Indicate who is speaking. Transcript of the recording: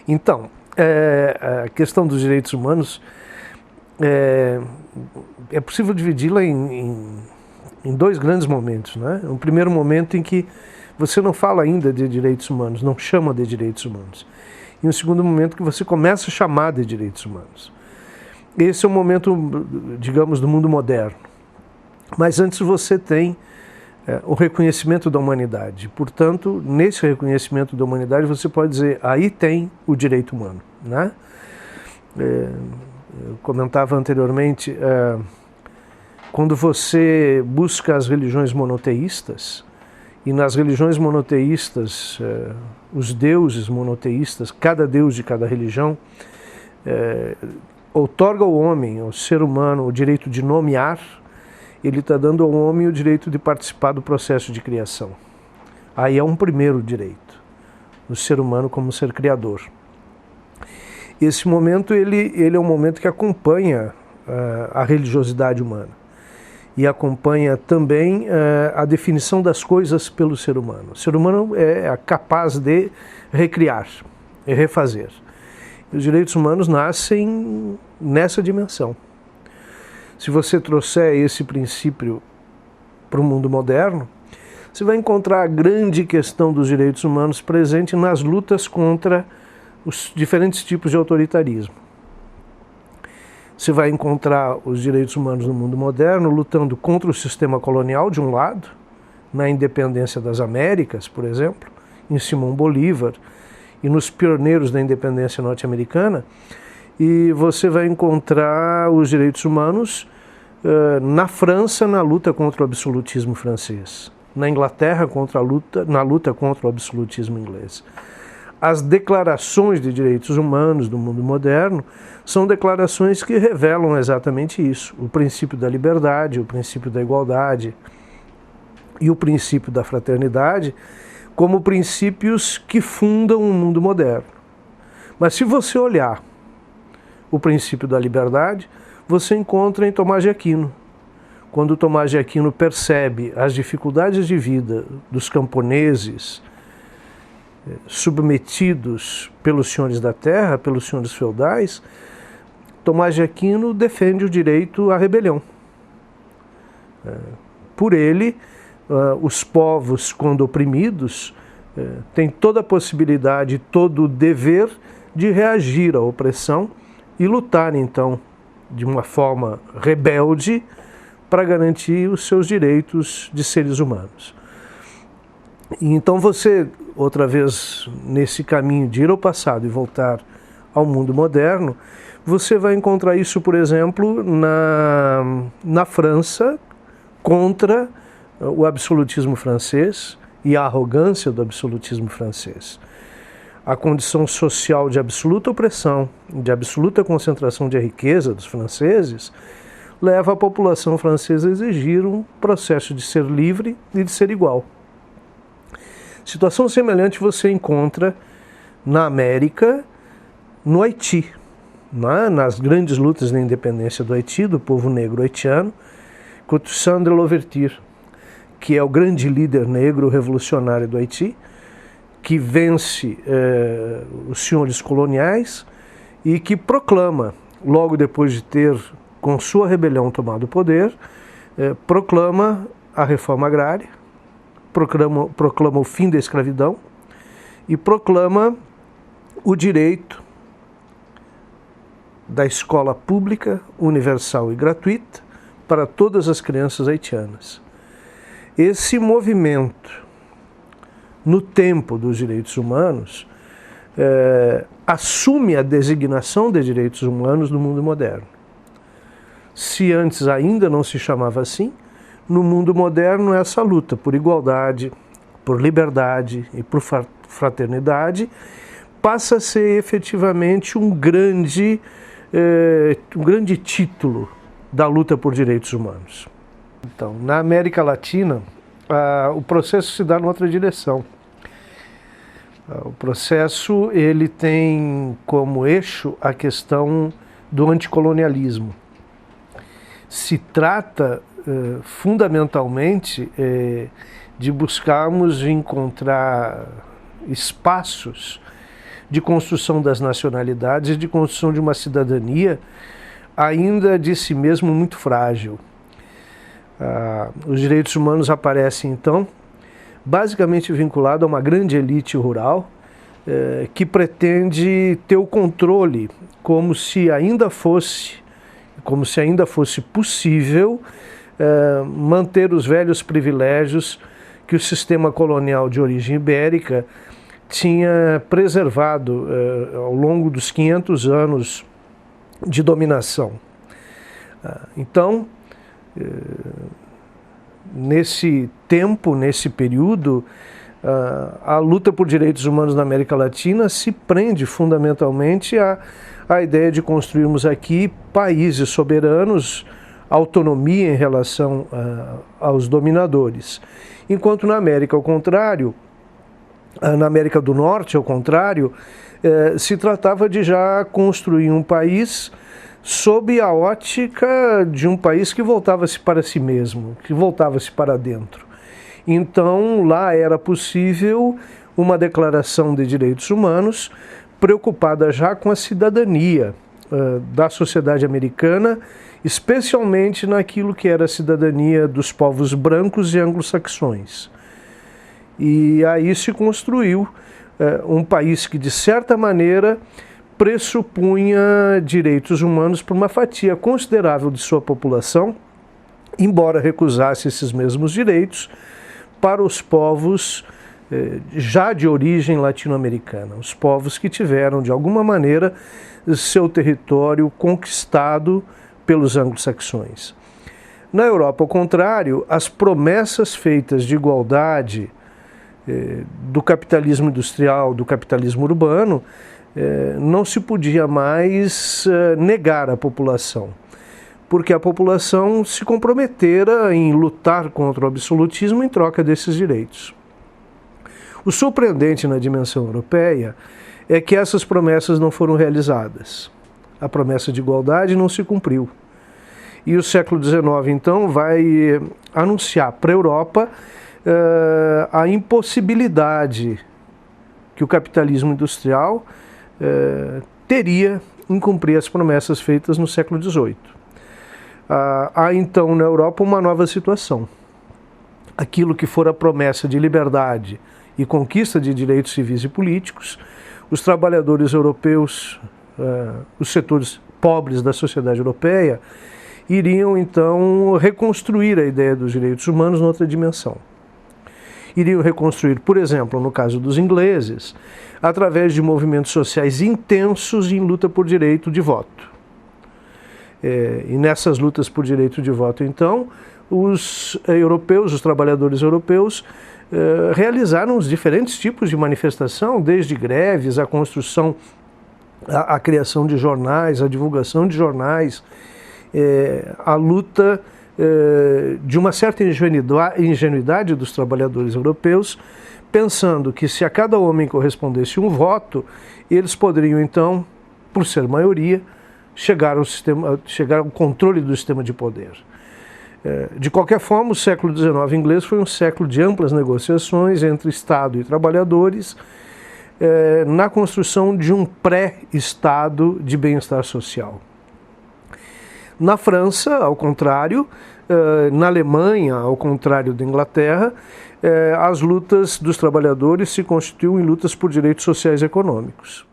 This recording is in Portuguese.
Speaker 1: Então, a questão dos direitos humanos é possível dividi-la em dois grandes momentos, né? Um primeiro momento em que você não fala ainda de direitos humanos, não chama de direitos humanos. E um segundo momento que você começa a chamar de direitos humanos. Esse é o momento, digamos, do mundo moderno. Mas antes você tem o reconhecimento da humanidade. Portanto, nesse reconhecimento da humanidade, você pode dizer, aí tem o direito humano, né? Eu comentava anteriormente, quando você busca as religiões monoteístas, e nas religiões monoteístas, os deuses monoteístas, cada deus de cada religião, outorga ao homem, ao ser humano, o direito de nomear. Ele está dando ao homem o direito de participar do processo de criação. Aí é um primeiro direito, o ser humano como ser criador. Esse momento ele é um momento que acompanha a religiosidade humana e acompanha também a definição das coisas pelo ser humano. O ser humano é capaz de recriar, refazer. E os direitos humanos nascem nessa dimensão. Se você trouxer esse princípio para o mundo moderno, você vai encontrar a grande questão dos direitos humanos presente nas lutas contra os diferentes tipos de autoritarismo. Você vai encontrar os direitos humanos no mundo moderno lutando contra o sistema colonial, de um lado, na independência das Américas, por exemplo, em Simão Bolívar e nos pioneiros da independência norte-americana, e você vai encontrar os direitos humanos na França, na luta contra o absolutismo francês, na Inglaterra, na luta contra o absolutismo inglês. As declarações de direitos humanos do mundo moderno são declarações que revelam exatamente isso: o princípio da liberdade, o princípio da igualdade e o princípio da fraternidade como princípios que fundam o mundo moderno. Mas se você olhar o princípio da liberdade, você encontra em Tomás de Aquino. Quando Tomás de Aquino percebe as dificuldades de vida dos camponeses submetidos pelos senhores da terra, pelos senhores feudais, Tomás de Aquino defende o direito à rebelião. Por ele, os povos, quando oprimidos, têm toda a possibilidade, todo o dever de reagir à opressão e lutar, então, de uma forma rebelde para garantir os seus direitos de seres humanos. E então você, outra vez, nesse caminho de ir ao passado e voltar ao mundo moderno, você vai encontrar isso, por exemplo, na França, contra o absolutismo francês e a arrogância do absolutismo francês. A condição social de absoluta opressão, de absoluta concentração de riqueza dos franceses, leva a população francesa a exigir um processo de ser livre e de ser igual. Situação semelhante você encontra na América, no Haiti, nas grandes lutas da independência do Haiti, do povo negro haitiano, com Toussaint Louverture, que é o grande líder negro revolucionário do Haiti, que vence os senhores coloniais e que proclama, logo depois de ter, com sua rebelião, tomado o poder, proclama a reforma agrária, proclama o fim da escravidão e proclama o direito da escola pública, universal e gratuita para todas as crianças haitianas. Esse movimento, no tempo dos direitos humanos, assume a designação de direitos humanos no mundo moderno. Se antes ainda não se chamava assim, no mundo moderno essa luta por igualdade, por liberdade e por fraternidade passa a ser efetivamente um grande título da luta por direitos humanos. Então, na América Latina, o processo se dá em outra direção. O processo ele tem como eixo a questão do anticolonialismo. Se trata fundamentalmente de buscarmos encontrar espaços de construção das nacionalidades e de construção de uma cidadania ainda de si mesmo muito frágil. Os direitos humanos aparecem, então, basicamente vinculado a uma grande elite rural que pretende ter o controle como se ainda fosse possível manter os velhos privilégios que o sistema colonial de origem ibérica tinha preservado ao longo dos 500 anos de dominação. Então, nesse tempo, nesse período, a luta por direitos humanos na América Latina se prende fundamentalmente à ideia de construirmos aqui países soberanos, autonomia em relação aos dominadores. Enquanto na América, ao contrário, na América do Norte, ao contrário, se tratava de já construir um país sob a ótica de um país que voltava-se para si mesmo, que voltava-se para dentro. Então, lá era possível uma declaração de direitos humanos preocupada já com a cidadania da sociedade americana, especialmente naquilo que era a cidadania dos povos brancos e anglo-saxões. E aí se construiu um país que, de certa maneira, pressupunha direitos humanos para uma fatia considerável de sua população, embora recusasse esses mesmos direitos para os povos já de origem latino-americana, os povos que tiveram, de alguma maneira, seu território conquistado pelos anglo-saxões. Na Europa, ao contrário, as promessas feitas de igualdade do capitalismo industrial, do capitalismo urbano, não se podia mais negar à população, porque a população se comprometera em lutar contra o absolutismo em troca desses direitos. O surpreendente na dimensão europeia é que essas promessas não foram realizadas. A promessa de igualdade não se cumpriu. E o século XIX, então, vai anunciar para a Europa a impossibilidade que o capitalismo industrial teria em cumprir as promessas feitas no século XVIII. Há, então, na Europa uma nova situação. Aquilo que for a promessa de liberdade e conquista de direitos civis e políticos, os trabalhadores europeus, os setores pobres da sociedade europeia, iriam então reconstruir a ideia dos direitos humanos noutra dimensão. Iriam reconstruir, por exemplo, no caso dos ingleses, através de movimentos sociais intensos em luta por direito de voto. E nessas lutas por direito de voto, então, os europeus, os trabalhadores europeus, realizaram os diferentes tipos de manifestação, desde greves, a construção, a criação de jornais, a divulgação de jornais, a luta de uma certa ingenuidade dos trabalhadores europeos, pensando que se a cada homem correspondesse um voto, eles poderiam então, por ser maioria, chegar ao controle do sistema de poder. De qualquer forma, o século XIX inglês foi um século de amplas negociações entre Estado e trabalhadores na construção de um pré-estado de bem-estar social. Na França, ao contrário, na Alemanha, ao contrário da Inglaterra, as lutas dos trabalhadores se constituíam em lutas por direitos sociais e econômicos.